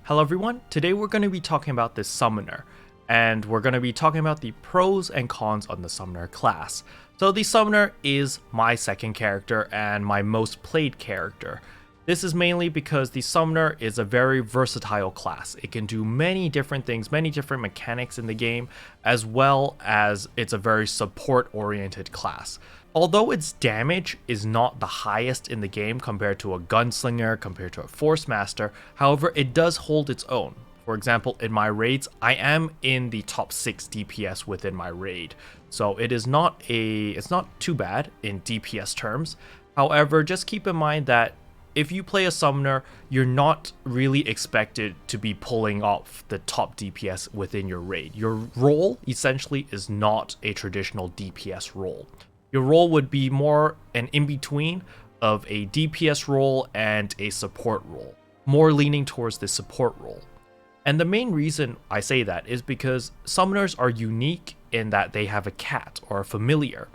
Hello everyone, today we're going to be talking about the Summoner, and we're going to be talking about the pros and cons on the Summoner class. So the Summoner is my second character and my most played character. This is mainly because the Summoner is a very versatile class. It can do many different things, many different mechanics in the game, as well as it's a very support-oriented class. Although its damage is not the highest in the game compared to a Gunslinger, compared to a Force Master, however, it does hold its own. For example, in my raids, I am in the top 6 DPS within my raid, so it's not too bad in DPS terms. However, just keep in mind that if you play a Summoner, you're not really expected to be pulling off the top DPS within your raid. Your role essentially is not a traditional DPS role. Your role would be more an in-between of a DPS role and a support role, more leaning towards the support role. And the main reason I say that is because Summoners are unique in that they have a cat or a familiar.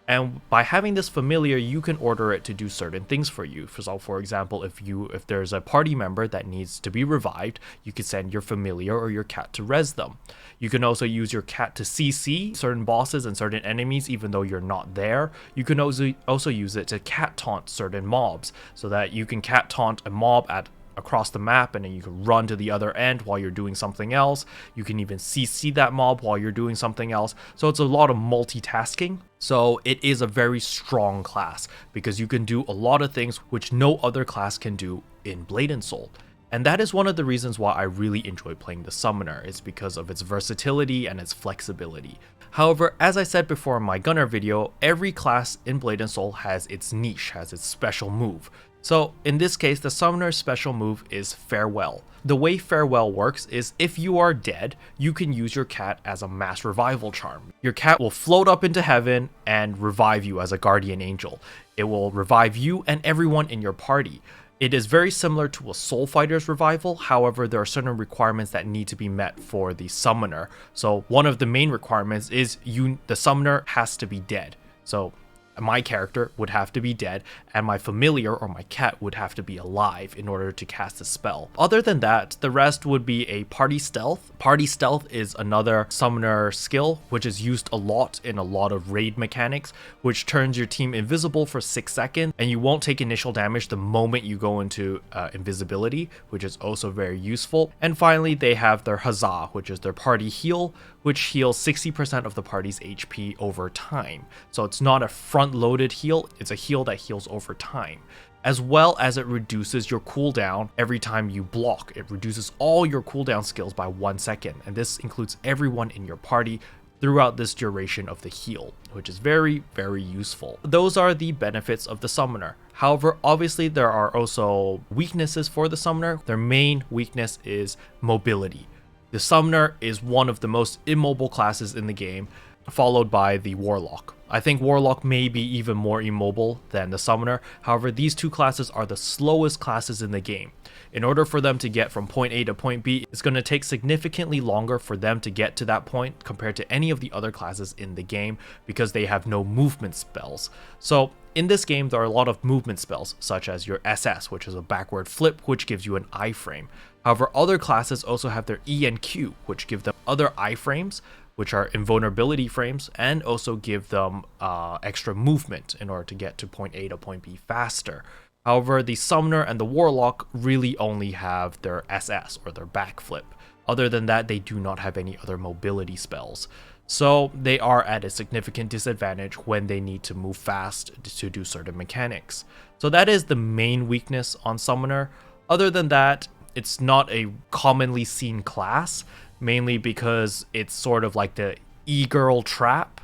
And by having this familiar, you can order it to do certain things for you. So for example, if there's a party member that needs to be revived, you can send your familiar or your cat to res them. You can also use your cat to CC certain bosses and certain enemies even though you're not there. You can also use it to cat taunt certain mobs so that you can cat taunt a mob across the map, and then you can run to the other end while you're doing something else. You can even CC that mob while you're doing something else. So it's a lot of multitasking. So it is a very strong class because you can do a lot of things which no other class can do in Blade and Soul. And that is one of the reasons why I really enjoy playing the Summoner. It's because of its versatility and its flexibility. However, as I said before in my Gunner video, every class in Blade and Soul has its niche, has its special move. So in this case, the Summoner's special move is Farewell. The way Farewell works is if you are dead, you can use your cat as a mass revival charm. Your cat will float up into heaven and revive you as a guardian angel. It will revive you and everyone in your party. It is very similar to a Soul Fighter's revival, however, there are certain requirements that need to be met for the Summoner. So one of the main requirements is the Summoner has to be dead. So my character would have to be dead, and my familiar or my cat would have to be alive in order to cast a spell. Other than that, the rest would be a party stealth. Party stealth is another Summoner skill, which is used a lot in a lot of raid mechanics, which turns your team invisible for 6 seconds, and you won't take initial damage the moment you go into invisibility, which is also very useful. And finally, they have their Huzzah, which is their party heal, which heals 60% of the party's HP over time. So it's not a front-loaded heal, it's a heal that heals over time. As well as it reduces your cooldown every time you block. It reduces all your cooldown skills by 1 second, and this includes everyone in your party throughout this duration of the heal, which is very, very useful. Those are the benefits of the Summoner. However, obviously there are also weaknesses for the Summoner. Their main weakness is mobility. The Summoner is one of the most immobile classes in the game, followed by the Warlock. I think Warlock may be even more immobile than the Summoner. However, these two classes are the slowest classes in the game. In order for them to get from point A to point B, it's going to take significantly longer for them to get to that point compared to any of the other classes in the game because they have no movement spells. So in this game, there are a lot of movement spells, such as your SS, which is a backward flip, which gives you an iframe. However, other classes also have their E and Q, which give them other iframes, which are invulnerability frames, and also give them extra movement in order to get to point A to point B faster. However, the Summoner and the Warlock really only have their SS, or their backflip. Other than that, they do not have any other mobility spells. So they are at a significant disadvantage when they need to move fast to do certain mechanics. So that is the main weakness on Summoner. Other than that, it's not a commonly seen class, mainly because it's sort of like the e-girl trap.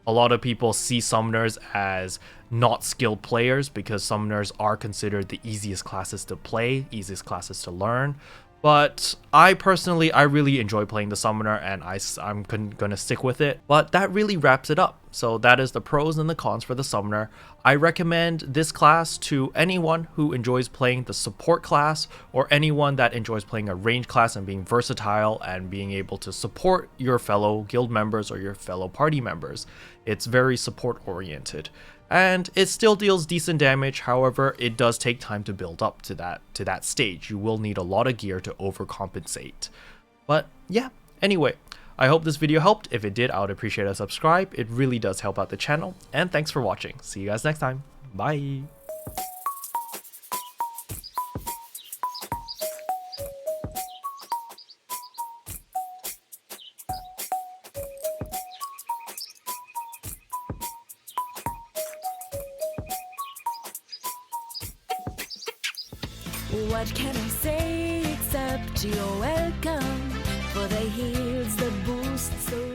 A lot of people see Summoners as not skilled players because Summoners are considered the easiest classes to play, easiest classes to learn. But I really enjoy playing the Summoner, and I'm gonna stick with it. But that really wraps it up. So that is the pros and the cons for the Summoner. I recommend this class to anyone who enjoys playing the support class, or anyone that enjoys playing a range class and being versatile and being able to support your fellow guild members or your fellow party members. It's very support oriented. and it still deals decent damage. However, it does take time to build up to that stage. You will need a lot of gear to overcompensate. But yeah, anyway, I hope this video helped. If it did, I would appreciate a subscribe. It really does help out the channel, and thanks for watching. See you guys next time. Bye. What can I say except you're welcome for the heals, the boosts, the